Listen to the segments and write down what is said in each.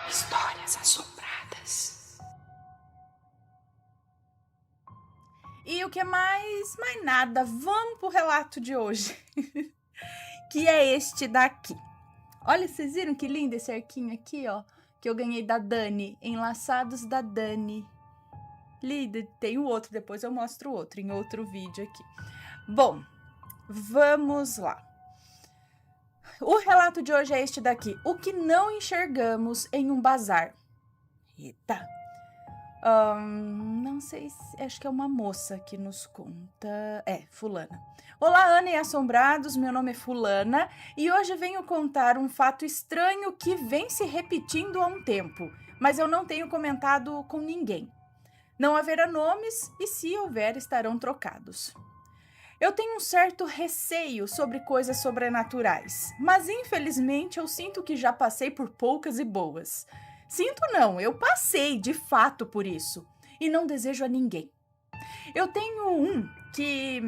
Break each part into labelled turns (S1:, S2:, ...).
S1: Histórias assombradas.
S2: E o que mais? Mais nada. Vamos pro relato de hoje. Que é este daqui. Olha, vocês viram que lindo esse arquinho aqui, ó? Que eu ganhei da Dani. Enlaçados da Dani. Lindo. Tem o outro, depois eu mostro o outro em outro vídeo aqui. Bom, vamos lá. O relato de hoje é este daqui. O que não enxergamos em um bazar. Eita. Não sei se... Acho que é uma moça que nos conta... Fulana. Olá, Ana e Assombrados. Meu nome é Fulana. E hoje venho contar um fato estranho que vem se repetindo há um tempo. Mas eu não tenho comentado com ninguém. Não haverá nomes e se houver estarão trocados. Eu tenho um certo receio sobre coisas sobrenaturais, mas infelizmente eu sinto que já passei por poucas e boas. Sinto não, eu passei de fato por isso e não desejo a ninguém. Eu tenho um quê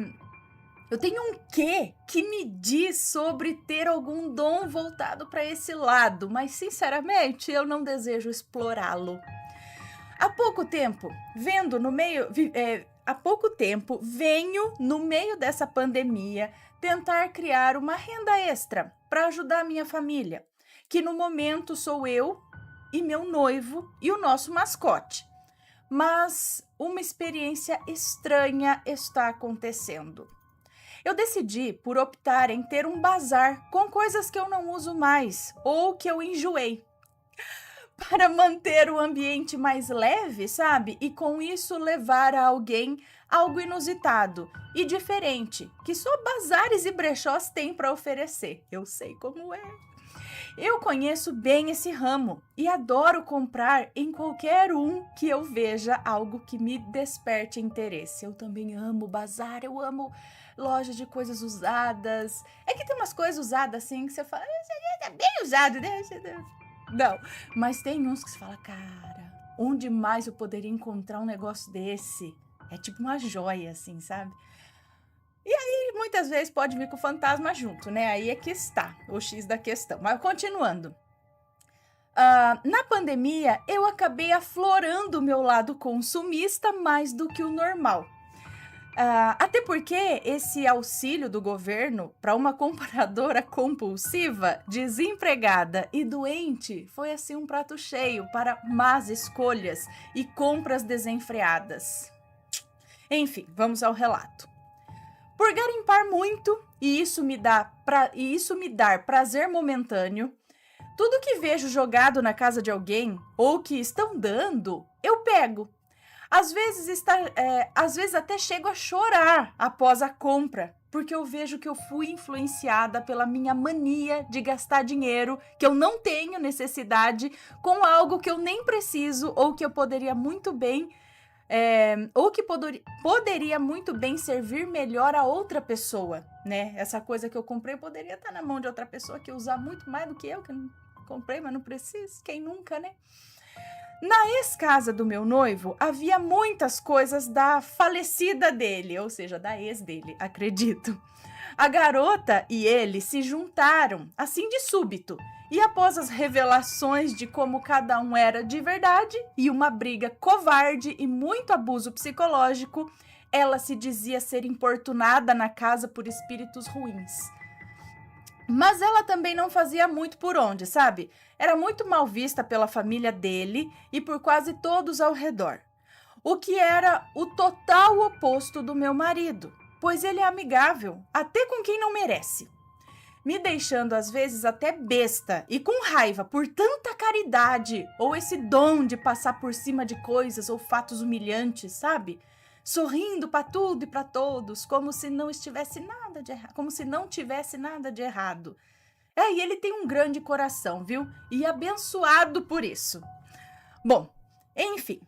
S2: que me diz sobre ter algum dom voltado para esse lado, mas sinceramente eu não desejo explorá-lo. Há pouco tempo, venho, no meio dessa pandemia, tentar criar uma renda extra para ajudar a minha família, que no momento sou eu e meu noivo e o nosso mascote. Mas uma experiência estranha está acontecendo. Eu decidi por optar em ter um bazar com coisas que eu não uso mais ou que eu enjoei. Para manter o ambiente mais leve, sabe? E com isso levar a alguém algo inusitado e diferente, que só bazares e brechós têm para oferecer. Eu sei como é. Eu conheço bem esse ramo e adoro comprar em qualquer um que eu veja algo que me desperte interesse. Eu também amo bazar, eu amo lojas de coisas usadas. É que tem umas coisas usadas assim que você fala, isso aí é bem usado, né? Não, mas tem uns que você fala, cara, onde mais eu poderia encontrar um negócio desse? É tipo uma joia, assim, sabe? E aí, muitas vezes pode vir com o fantasma junto, né? Aí é que está o X da questão. Mas continuando. Na pandemia, eu acabei aflorando o meu lado consumista mais do que o normal. Até porque esse auxílio do governo para uma compradora compulsiva, desempregada e doente foi assim um prato cheio para más escolhas e compras desenfreadas. Enfim, vamos ao relato. Por garimpar muito e isso me dar prazer momentâneo, tudo que vejo jogado na casa de alguém ou que estão dando, eu pego. Às vezes até chego a chorar após a compra, porque eu vejo que eu fui influenciada pela minha mania de gastar dinheiro que eu não tenho necessidade com algo que eu nem preciso ou que eu poderia muito bem poderia muito bem servir melhor a outra pessoa, né? Essa coisa que eu comprei poderia estar na mão de outra pessoa que usar muito mais do que eu, que não comprei, mas não preciso. Quem nunca, né? Na ex-casa do meu noivo, havia muitas coisas da falecida dele, ou seja, da ex dele, acredito. A garota e ele se juntaram, assim de súbito, e após as revelações de como cada um era de verdade e uma briga covarde e muito abuso psicológico, ela se dizia ser importunada na casa por espíritos ruins. Mas ela também não fazia muito por onde, sabe? Era muito mal vista pela família dele e por quase todos ao redor. O que era o total oposto do meu marido, pois ele é amigável, até com quem não merece. Me deixando às vezes até besta e com raiva por tanta caridade ou esse dom de passar por cima de coisas ou fatos humilhantes, sabe? Sorrindo para tudo e para todos, como se não tivesse nada de errado. E ele tem um grande coração, viu? E abençoado por isso. Bom, enfim,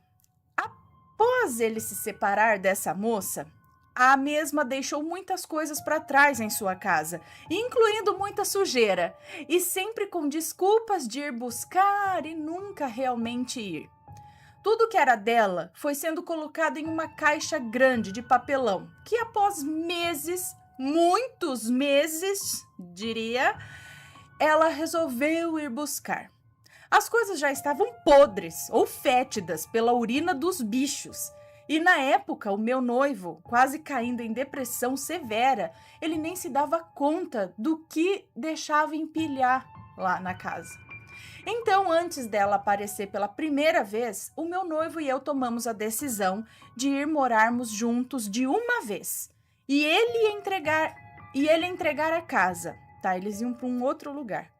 S2: após ele se separar dessa moça, a mesma deixou muitas coisas para trás em sua casa, incluindo muita sujeira, e sempre com desculpas de ir buscar e nunca realmente ir. Tudo que era dela foi sendo colocado em uma caixa grande de papelão, que após meses, muitos meses, diria, ela resolveu ir buscar. As coisas já estavam podres ou fétidas pela urina dos bichos. E na época, o meu noivo, quase caindo em depressão severa, ele nem se dava conta do que deixava empilhar lá na casa. Então, antes dela aparecer pela primeira vez, o meu noivo e eu tomamos a decisão de ir morarmos juntos de uma vez. E ele entregar a casa, tá? Eles iam para um outro lugar.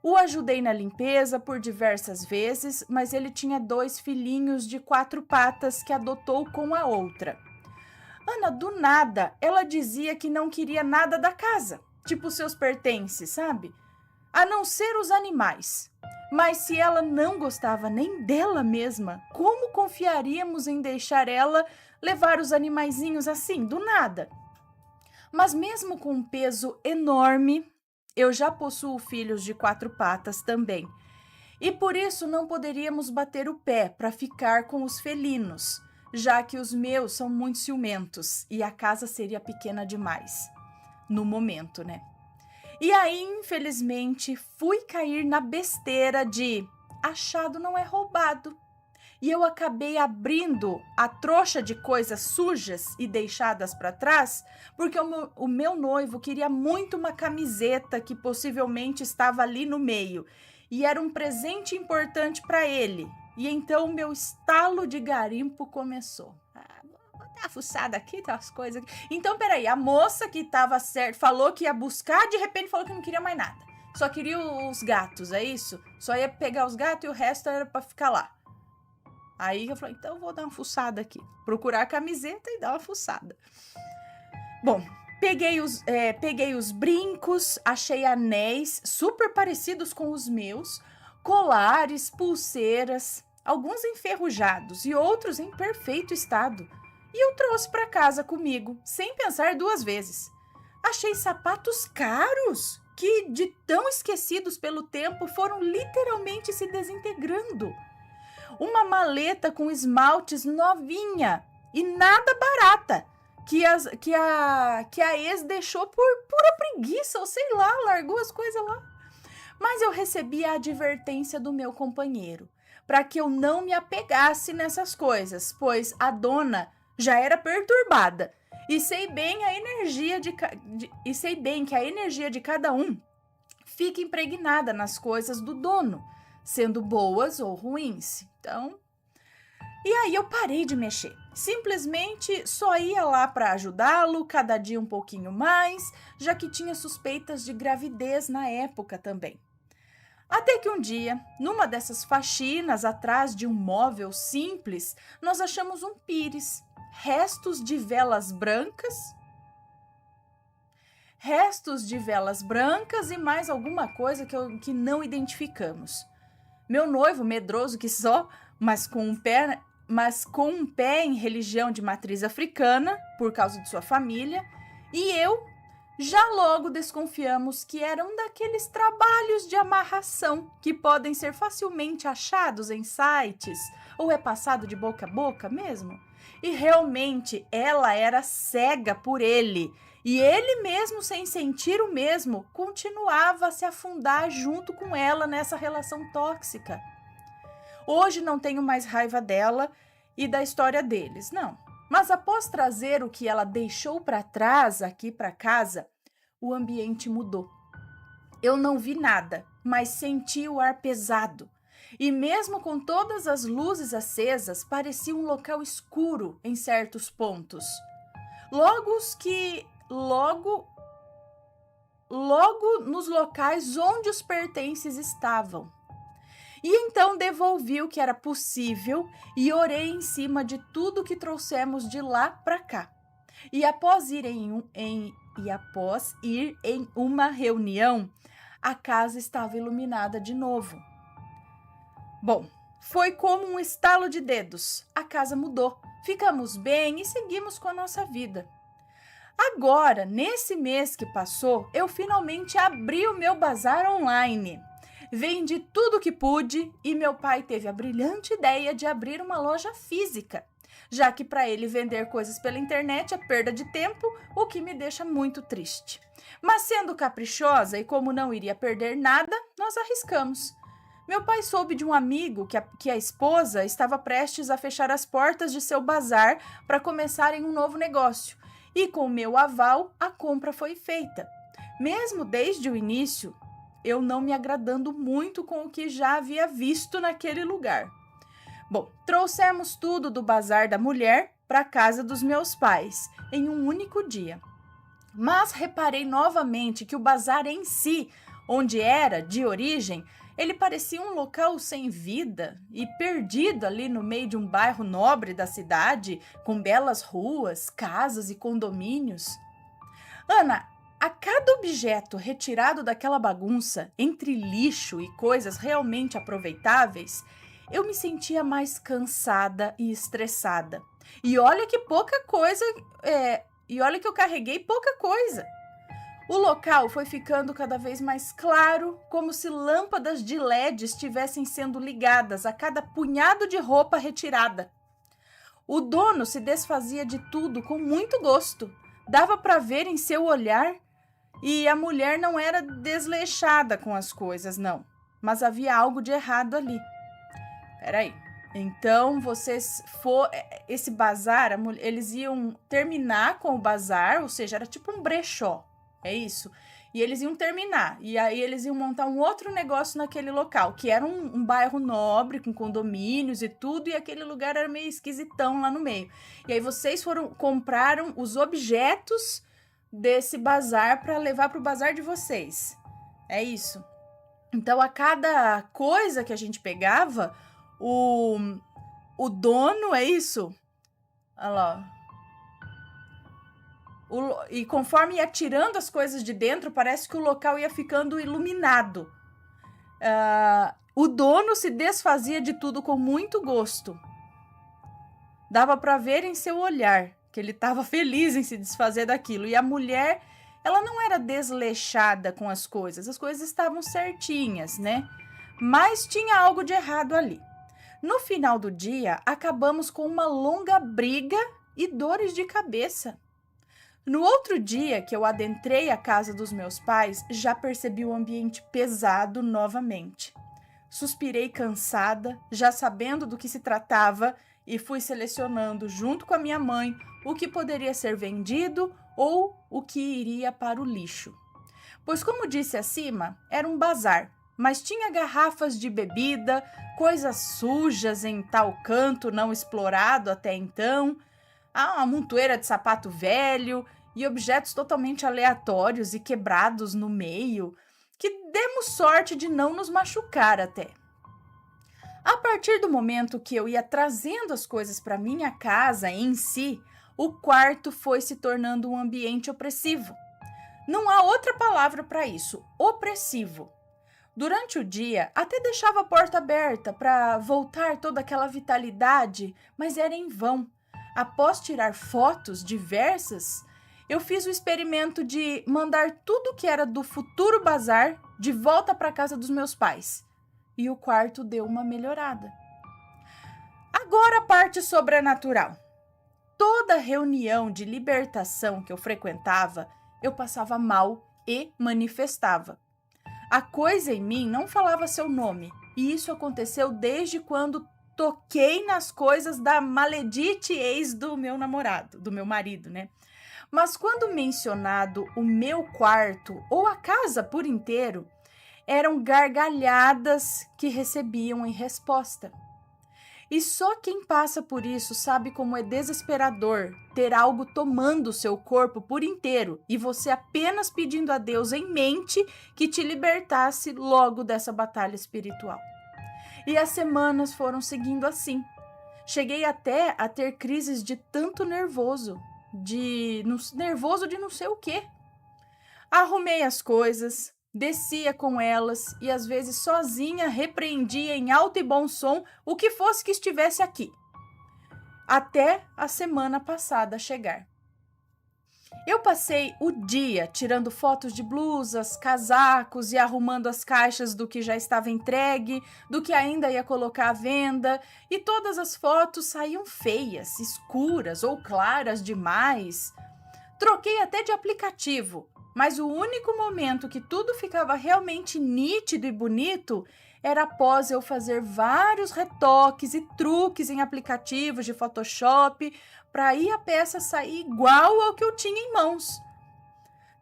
S2: O ajudei na limpeza por diversas vezes, mas ele tinha 2 filhinhos de 4 patas que adotou com a outra. Ana, do nada, ela dizia que não queria nada da casa, tipo seus pertences, sabe? A não ser os animais. Mas se ela não gostava nem dela mesma, como confiaríamos em deixar ela levar os animaizinhos assim, do nada? Mas mesmo com um peso enorme, eu já possuo filhos de 4 patas também. E por isso não poderíamos bater o pé para ficar com os felinos, já que os meus são muito ciumentos e a casa seria pequena demais. No momento, né? E aí, infelizmente, fui cair na besteira de achado não é roubado. E eu acabei abrindo a trouxa de coisas sujas e deixadas para trás, porque o meu noivo queria muito uma camiseta que possivelmente estava ali no meio, e era um presente importante para ele. E então o meu estalo de garimpo começou. Vou dar uma fuçada aqui, tá as coisas aqui. Então, peraí, a moça que estava certo, falou que ia buscar, de repente falou que não queria mais nada. Só queria os gatos, é isso? Só ia pegar os gatos e o resto era para ficar lá. Aí eu falei, então eu vou dar uma fuçada aqui. Procurar a camiseta e dar uma fuçada. Bom, peguei os brincos, achei anéis super parecidos com os meus, colares, pulseiras, alguns enferrujados e outros em perfeito estado. E eu trouxe para casa comigo, sem pensar 2 vezes. Achei sapatos caros, que de tão esquecidos pelo tempo foram literalmente se desintegrando. Uma maleta com esmaltes novinha e nada barata, que a ex deixou por pura preguiça, ou sei lá, largou as coisas lá. Mas eu recebi a advertência do meu companheiro, para que eu não me apegasse nessas coisas, pois a dona já era perturbada, e sei bem que a energia de cada um fica impregnada nas coisas do dono, sendo boas ou ruins. Então, e aí eu parei de mexer. Simplesmente só ia lá para ajudá-lo, cada dia um pouquinho mais, já que tinha suspeitas de gravidez na época também. Até que um dia, numa dessas faxinas atrás de um móvel simples, nós achamos um pires, restos de velas brancas e mais alguma coisa que não identificamos. Meu noivo, medroso que só, mas com um pé em religião de matriz africana, por causa de sua família, e eu já logo desconfiamos que era um daqueles trabalhos de amarração que podem ser facilmente achados em sites ou é passado de boca a boca mesmo. E realmente ela era cega por ele, e ele mesmo, sem sentir o mesmo, continuava a se afundar junto com ela nessa relação tóxica. Hoje não tenho mais raiva dela e da história deles, não. Mas após trazer o que ela deixou para trás aqui para casa, o ambiente mudou. Eu não vi nada, mas senti o ar pesado. E mesmo com todas as luzes acesas, parecia um local escuro em certos pontos. Logo nos locais onde os pertences estavam. E então devolvi o que era possível e orei em cima de tudo que trouxemos de lá para cá. E após ir em uma reunião, a casa estava iluminada de novo. Bom, foi como um estalo de dedos. A casa mudou, ficamos bem e seguimos com a nossa vida. Agora, nesse mês que passou, eu finalmente abri o meu bazar online. Vendi tudo que pude e meu pai teve a brilhante ideia de abrir uma loja física, já que para ele vender coisas pela internet é perda de tempo, o que me deixa muito triste. Mas sendo caprichosa e como não iria perder nada, nós arriscamos. Meu pai soube de um amigo que a esposa estava prestes a fechar as portas de seu bazar para começarem um novo negócio. E com meu aval, a compra foi feita. Mesmo desde o início, eu não me agradando muito com o que já havia visto naquele lugar. Bom, trouxemos tudo do bazar da mulher para a casa dos meus pais em um único dia. Mas reparei novamente que o bazar em si, onde era de origem, ele parecia um local sem vida e perdido ali no meio de um bairro nobre da cidade, com belas ruas, casas e condomínios. Ana, a cada objeto retirado daquela bagunça, entre lixo e coisas realmente aproveitáveis, eu me sentia mais cansada e estressada. E olha que pouca coisa, e olha que eu carreguei pouca coisa. O local foi ficando cada vez mais claro, como se lâmpadas de LED estivessem sendo ligadas a cada punhado de roupa retirada. O dono se desfazia de tudo com muito gosto. Dava para ver em seu olhar, e a mulher não era desleixada com as coisas, não. Mas havia algo de errado ali. Peraí. Então, esse bazar, eles iam terminar com o bazar, ou seja, era tipo um brechó. É isso. E eles iam terminar. E aí eles iam montar um outro negócio naquele local, que era um bairro nobre, com condomínios e tudo, e aquele lugar era meio esquisitão lá no meio. E aí vocês compraram os objetos desse bazar para levar para o bazar de vocês. É isso. Então, a cada coisa que a gente pegava, o dono, é isso? Olha lá, e conforme ia tirando as coisas de dentro, parece que o local ia ficando iluminado. O dono se desfazia de tudo com muito gosto. Dava para ver em seu olhar que ele estava feliz em se desfazer daquilo. E a mulher, ela não era desleixada com as coisas estavam certinhas, né? Mas tinha algo de errado ali. No final do dia, acabamos com uma longa briga e dores de cabeça. No outro dia que eu adentrei a casa dos meus pais, já percebi o ambiente pesado novamente. Suspirei cansada, já sabendo do que se tratava, e fui selecionando, junto com a minha mãe, o que poderia ser vendido ou o que iria para o lixo. Pois, como disse acima, era um bazar, mas tinha garrafas de bebida, coisas sujas em tal canto não explorado até então, uma montoeira de sapato velho e objetos totalmente aleatórios e quebrados no meio, que demos sorte de não nos machucar até. A partir do momento que eu ia trazendo as coisas para minha casa em si, o quarto foi se tornando um ambiente opressivo. Não há outra palavra para isso, opressivo. Durante o dia, até deixava a porta aberta para voltar toda aquela vitalidade, mas era em vão. Após tirar fotos diversas, eu fiz o experimento de mandar tudo que era do futuro bazar de volta para a casa dos meus pais. E o quarto deu uma melhorada. Agora a parte sobrenatural. Toda reunião de libertação que eu frequentava, eu passava mal e manifestava. A coisa em mim não falava seu nome, e isso aconteceu desde quando toquei nas coisas da maledite ex do meu namorado, do meu marido, né? Mas quando mencionado o meu quarto ou a casa por inteiro, eram gargalhadas que recebiam em resposta. E só quem passa por isso sabe como é desesperador ter algo tomando o seu corpo por inteiro e você apenas pedindo a Deus em mente que te libertasse logo dessa batalha espiritual. E as semanas foram seguindo assim. Cheguei até a ter crises de tanto nervoso de não sei o quê. Arrumei as coisas, descia com elas e às vezes sozinha repreendia em alto e bom som o que fosse que estivesse aqui. Até a semana passada chegar. Eu passei o dia tirando fotos de blusas, casacos e arrumando as caixas do que já estava entregue, do que ainda ia colocar à venda, e todas as fotos saíam feias, escuras ou claras demais. Troquei até de aplicativo, mas o único momento que tudo ficava realmente nítido e bonito era após eu fazer vários retoques e truques em aplicativos de Photoshop para aí a peça sair igual ao que eu tinha em mãos.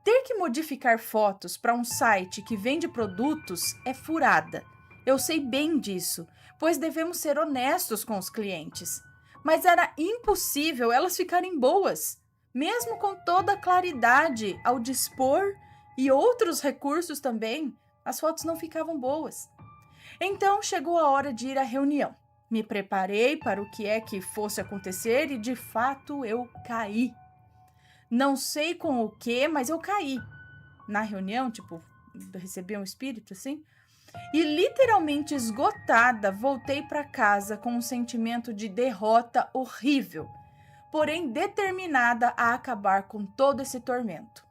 S2: Ter que modificar fotos para um site que vende produtos é furada. Eu sei bem disso, pois devemos ser honestos com os clientes. Mas era impossível elas ficarem boas, mesmo com toda a claridade ao dispor e outros recursos também, as fotos não ficavam boas. Então chegou a hora de ir à reunião. Me preparei para o que é que fosse acontecer e de fato eu caí. Não sei com o que, mas eu caí. Na reunião, recebi um espírito assim. E literalmente esgotada, voltei para casa com um sentimento de derrota horrível, porém determinada a acabar com todo esse tormento.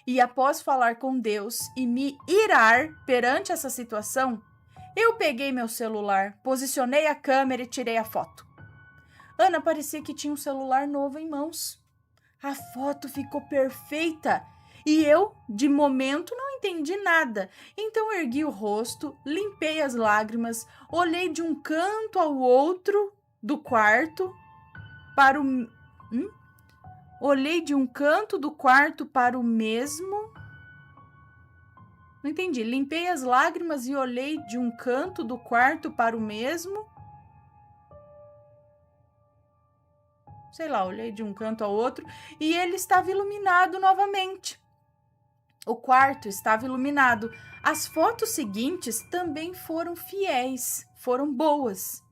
S2: E após falar com Deus e me irar perante essa situação, eu peguei meu celular, posicionei a câmera e tirei a foto. Ana parecia que tinha um celular novo em mãos. A foto ficou perfeita e eu, de momento, não entendi nada. Então ergui o rosto, limpei as lágrimas, olhei de um canto ao outro do quarto para o... Olhei de um canto do quarto para o mesmo... Não entendi. Limpei as lágrimas e olhei de um canto do quarto para o mesmo... Sei lá, olhei de um canto ao outro e ele estava iluminado novamente. O quarto estava iluminado. As fotos seguintes também foram fiéis, foram boas.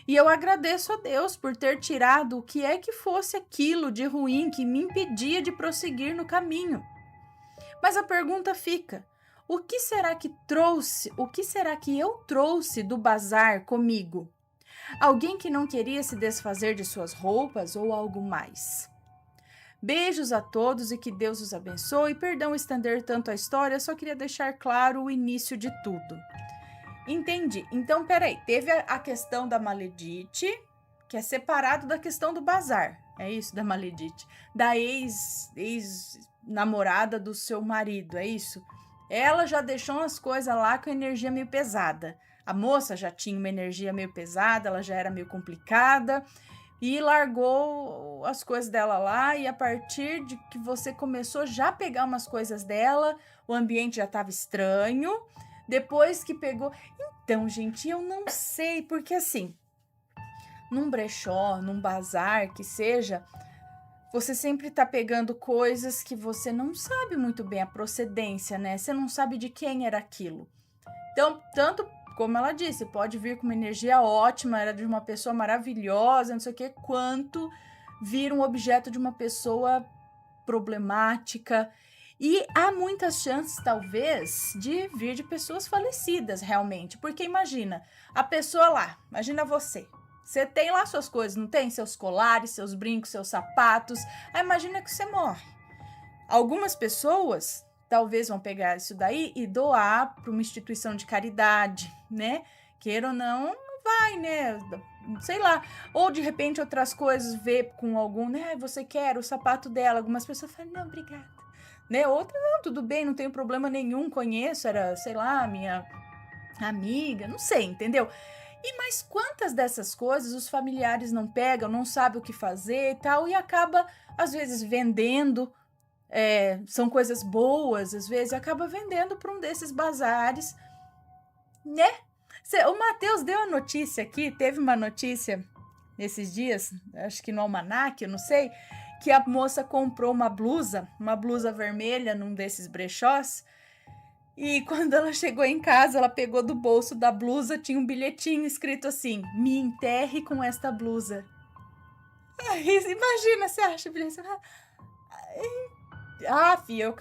S2: E eu agradeço a Deus por ter tirado o que é que fosse aquilo de ruim que me impedia de prosseguir no caminho. Mas a pergunta fica: o que será que eu trouxe do bazar comigo? Alguém que não queria se desfazer de suas roupas ou algo mais? Beijos a todos e que Deus os abençoe. Perdão estender tanto a história, só queria deixar claro o início de tudo. Entendi. Então, peraí, teve a questão da Maledite, que é separado da questão do bazar. É isso, da Maledite. Da ex-namorada do seu marido, é isso? Ela já deixou as coisas lá com energia meio pesada. A moça já tinha uma energia meio pesada, ela já era meio complicada e largou as coisas dela lá, e a partir de que você começou já a pegar umas coisas dela, o ambiente já estava estranho. Depois que pegou... Então, gente, eu não sei, porque assim, num brechó, num bazar, que seja, você sempre tá pegando coisas que você não sabe muito bem a procedência, né? Você não sabe de quem era aquilo. Então, tanto... Como ela disse, pode vir com uma energia ótima, era de uma pessoa maravilhosa, não sei o quê, quanto vir um objeto de uma pessoa problemática. E há muitas chances, talvez, de vir de pessoas falecidas, realmente. Porque imagina, a pessoa lá, imagina você. Você tem lá suas coisas, não tem? Seus colares, seus brincos, seus sapatos. Aí imagina que você morre. Algumas pessoas... talvez vão pegar isso daí e doar para uma instituição de caridade, né? Queira ou não, vai, né? Sei lá. Ou, de repente, outras coisas, ver com algum, né? Você quer o sapato dela. Algumas pessoas falam, não, obrigada. Né? Outra, não, tudo bem, não tenho problema nenhum, conheço, era, sei lá, minha amiga, não sei, entendeu? E mas quantas dessas coisas os familiares não pegam, não sabem o que fazer e tal, e acaba, às vezes, vendendo. São coisas boas, às vezes, acaba vendendo para um desses bazares, né? O Matheus deu a notícia aqui, teve uma notícia nesses dias, acho que no Almanac, eu não sei, que a moça comprou uma blusa vermelha num desses brechós, e quando ela chegou em casa, ela pegou do bolso da blusa, tinha um bilhetinho escrito assim: me enterre com esta blusa. Imagina, você acha, bilhete? Filha,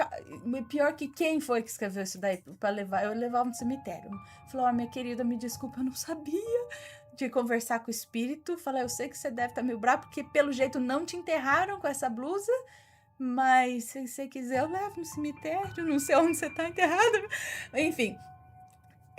S2: pior que quem foi que escreveu isso daí pra levar? Eu levava no cemitério. Falou, minha querida, me desculpa, eu não sabia de conversar com o espírito. Falei, eu sei que você deve estar meio bravo, porque pelo jeito não te enterraram com essa blusa, mas se você quiser eu levo no cemitério, não sei onde você tá enterrado. Enfim,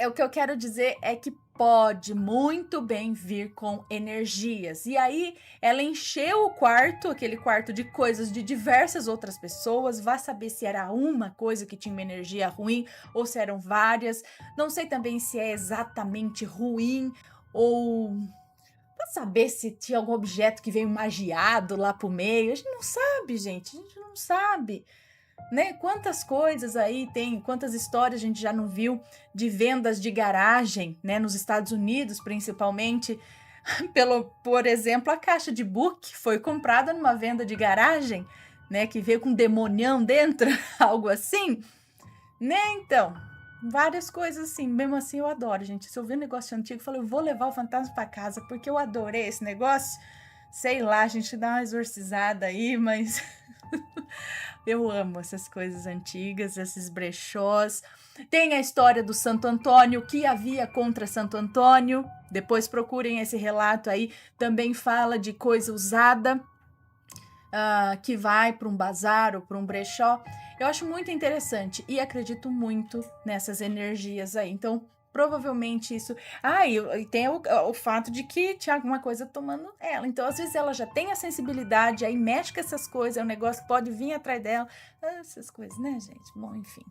S2: o que eu quero dizer é que pode muito bem vir com energias. E aí ela encheu o quarto, aquele quarto de coisas de diversas outras pessoas. Vá saber se era uma coisa que tinha uma energia ruim ou se eram várias. Não sei também se é exatamente ruim ou pra saber se tinha algum objeto que veio magiado lá pro meio. A gente não sabe, gente. A gente não sabe. Né? Quantas coisas aí tem, quantas histórias a gente já não viu de vendas de garagem, né? Nos Estados Unidos, principalmente. Por exemplo, a caixa de book foi comprada numa venda de garagem, né? Que veio com um demonião dentro, algo assim. Né? Então, várias coisas assim. Mesmo assim, eu adoro, gente. Se eu ver um negócio antigo, eu falo, eu vou levar o fantasma para casa, porque eu adorei esse negócio. Sei lá, a gente dá uma exorcizada aí, mas eu amo essas coisas antigas, esses brechós. Tem a história do Santo Antônio, o que havia contra Santo Antônio. Depois procurem esse relato aí. Também fala de coisa usada que vai para um bazar ou para um brechó. Eu acho muito interessante e acredito muito nessas energias aí. Então, provavelmente isso... e tem o fato de que tinha alguma coisa tomando ela. Então, às vezes ela já tem a sensibilidade, aí mexe com essas coisas, o negócio pode vir atrás dela. Essas coisas, né, gente? Bom, enfim.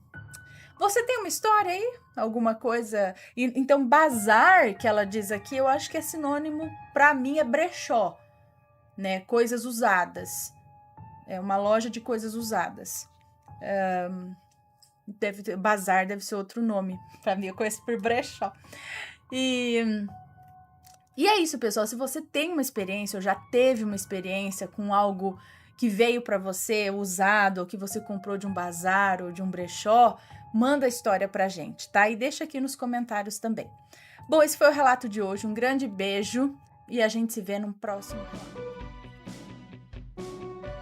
S2: Você tem uma história aí? Alguma coisa? Então, bazar, que ela diz aqui, eu acho que é sinônimo, pra mim, é brechó, né? Coisas usadas. É uma loja de coisas usadas. Bazar deve ser outro nome. Pra mim, eu conheço por brechó. E é isso, pessoal. Se você tem uma experiência ou já teve uma experiência com algo que veio para você usado ou que você comprou de um bazar ou de um brechó, manda a história pra gente, tá? E deixa aqui nos comentários também. Bom, esse foi o relato de hoje. Um grande beijo e a gente se vê no próximo relato.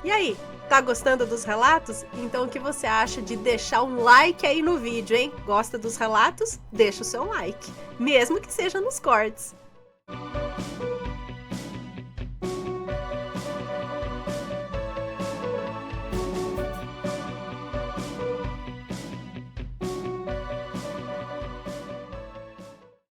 S3: E aí, tá gostando dos relatos? Então o que você acha de deixar um like aí no vídeo, hein? Gosta dos relatos? Deixa o seu like, mesmo que seja nos cortes.